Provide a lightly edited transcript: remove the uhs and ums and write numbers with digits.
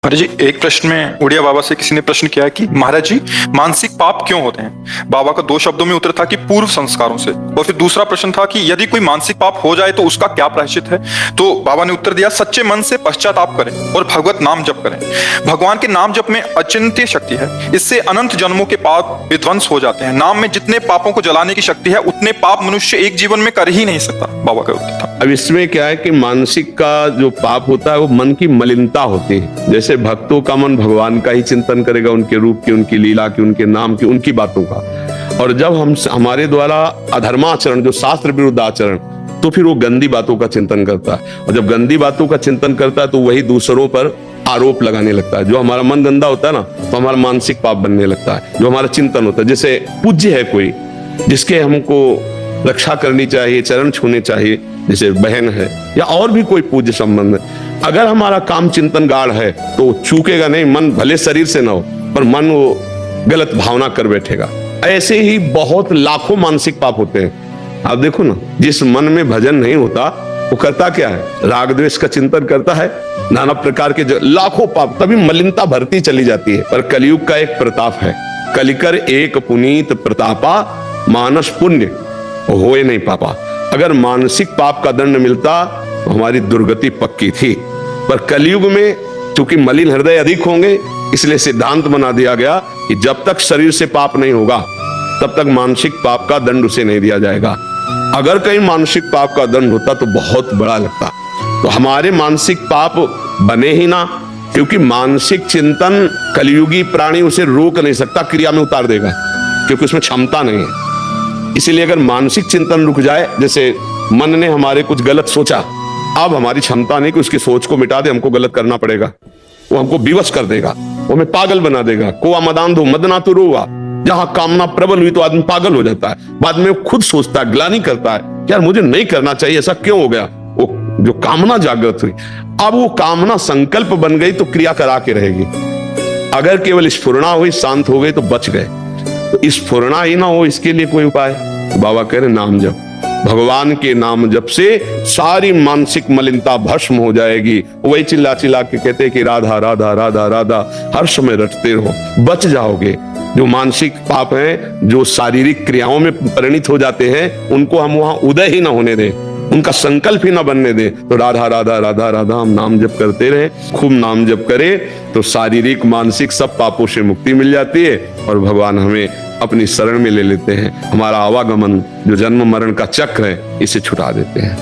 महाराज जी, एक प्रश्न में उड़िया बाबा से किसी ने प्रश्न किया कि महाराज जी, मानसिक पाप क्यों होते हैं। बाबा का 2 शब्दों में उत्तर था कि पूर्व संस्कारों से। और फिर दूसरा प्रश्न था कि यदि कोई मानसिक पाप हो जाए तो उसका क्या प्रायश्चित है। तो बाबा ने उत्तर दिया, सच्चे मन से पश्चाताप करें और भगवत नाम जप करें। भगवान के नाम जप में अचिंत्य शक्ति है, इससे अनंत जन्मों के पाप विध्वंस हो जाते हैं। नाम में जितने पापों को जलाने की शक्ति है उतने पाप मनुष्य एक जीवन में कर ही नहीं सकता। बाबा का उत्तर था। अब इसमें क्या है कि मानसिक का जो पाप होता है वो मन की मलिनता होती है। जैसे भक्तों का मन भगवान का ही चिंतन करेगा, उनके रूप की, उनकी लीला की, उनके नाम की, उनकी बातों का। और जब हमारे द्वारा अधर्माचरण, जो शास्त्र विरुद्ध आचरण, तो फिर वो गंदी बातों का चिंतन करता है। और जब गंदी बातों का चिंतन करता है तो वही दूसरों पर आरोप लगाने लगता है। जो हमारा मन गंदा होता है ना, तो हमारा मानसिक पाप बनने लगता है। जो हमारा चिंतन होता है, जैसे पूज्य है कोई जिसके हमको रक्षा करनी चाहिए, चरण छूने चाहिए, जैसे बहन है या और भी कोई पूज्य संबंध है, अगर हमारा काम चिंतन गाढ़ है तो चूकेगा नहीं। मन भले शरीर से ना हो पर मन वो गलत भावना कर बैठेगा। ऐसे ही बहुत लाखों मानसिक पाप होते हैं। आप देखो ना, जिस मन में भजन नहीं होता वो करता क्या है, राग द्वेष का चिंतन करता है, नाना प्रकार के लाखों पाप, तभी मलिनता भरती चली जाती है। पर कलयुग का एक प्रताप है, कलिकर एक पुनीत प्रतापा, मानस पुण्य होए नहीं पापा। अगर मानसिक पाप का दंड मिलता तो हमारी दुर्गति पक्की थी। पर कलयुग में चूंकि मलिन हृदय अधिक होंगे, इसलिए सिद्धांत बना दिया गया कि जब तक शरीर से पाप नहीं होगा तब तक मानसिक पाप का दंड उसे नहीं दिया जाएगा। अगर कहीं मानसिक पाप का दंड होता तो बहुत बड़ा लगता। तो हमारे मानसिक पाप बने ही ना, क्योंकि मानसिक चिंतन कलयुगी प्राणी उसे रोक नहीं सकता, क्रिया में उतार देगा, क्योंकि उसमें क्षमता नहीं है। इसीलिए अगर मानसिक चिंतन रुक जाए, जैसे मन ने हमारे कुछ गलत सोचा, अब हमारी क्षमता नहीं कि उसकी सोच को मिटा दे, हमको गलत करना पड़ेगा। वो हमको विवश कर देगा, वो हमें पागल बना देगा। कोआ मदांधो मदना तो रोआ, जहां कामना प्रबल हुई तो आदमी पागल हो जाता है। बाद में वो खुद सोचता है, ग्लानि करता है, यार मुझे नहीं करना चाहिए, ऐसा क्यों हो गया। वो जो कामना जागृत हुई, अब वो कामना संकल्प बन गई तो क्रिया करा के रहेगी। अगर केवल स्फुरणा हुई, शांत हो गई तो बच गए। तो स्फुरणा ही ना हो, इसके लिए कोई उपाय, बाबा कह रहे नाम जप। भगवान के नाम जप से सारी मानसिक मलिनता भस्म हो जाएगी। वही चिल्ला चिल्ला के कहते कि राधा राधा राधा राधा हर समय रटते रहो, बच जाओगे। जो मानसिक पाप हैं, जो शारीरिक क्रियाओं में परिणित हो जाते हैं, उनको हम वहां उदय ही ना होने दें, उनका संकल्प ही ना बनने दें। तो राधा राधा राधा राधा हम नाम जप करते रहे, खूब नाम जप करें तो शारीरिक मानसिक सब पापों से मुक्ति मिल जाती है और भगवान हमें अपनी शरण में ले लेते हैं। हमारा आवागमन, जो जन्म मरण का चक्र है, इसे छुटा देते हैं।